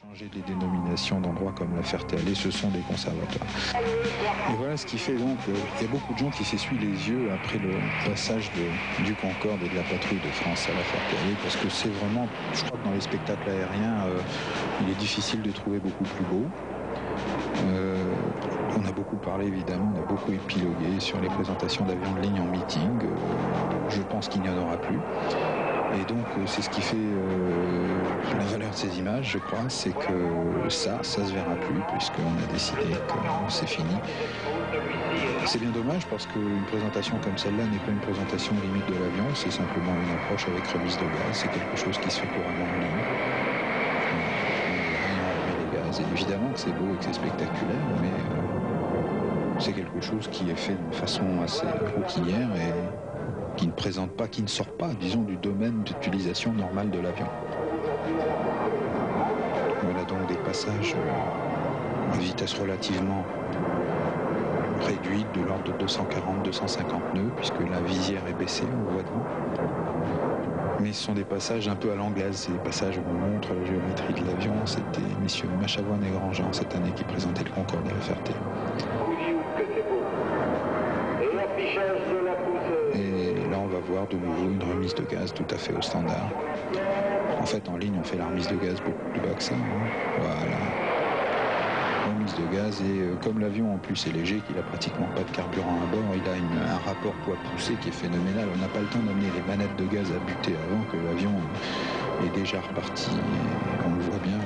Changer les dénominations d'endroits comme la Ferté-Alais, ce sont des conservatoires. Et voilà ce qui fait donc, il y a beaucoup de gens qui s'essuient les yeux après le passage du Concorde et de la patrouille de France à la Ferté-Alais, parce que c'est vraiment, je crois que dans les spectacles aériens, il est difficile de trouver beaucoup plus beau. On a beaucoup parlé évidemment, on a beaucoup épilogué sur les présentations d'avions de ligne en meeting. Je pense qu'il n'y en aura plus. Et donc c'est ce qui fait la valeur de ces images, je crois, c'est que ça se verra plus, puisqu'on a décidé que c'est fini. C'est bien dommage parce qu'une présentation comme celle-là n'est pas une présentation limite de l'avion, c'est simplement une approche avec remise de gaz, c'est quelque chose qui se fait couramment en ligne. On remet les gaz, et évidemment que c'est beau et que c'est spectaculaire, mais c'est quelque chose qui est fait d'une façon assez routinière et qui ne présente pas, qui ne sort pas, disons, du domaine d'utilisation normale de l'avion. Voilà donc des passages à vitesse relativement réduite, de l'ordre de 240-250 nœuds, puisque la visière est baissée, on le voit devant. Mais ce sont des passages un peu à l'anglaise, c'est des passages où on montre la géométrie de l'avion. C'était messieurs Machavoine et Grandjean cette année qui présentaient le Concorde à la Ferté. Et là on va voir de nouveau une remise de gaz tout à fait au standard. En fait en ligne on fait la remise de gaz beaucoup plus bas que ça. Voilà. Remise de gaz et comme l'avion en plus est léger, qu'il a pratiquement pas de carburant à bord, il a un rapport poids poussé qui est phénoménal. On n'a pas le temps d'amener les manettes de gaz à buter avant que l'avion est déjà reparti. Et on le voit bien,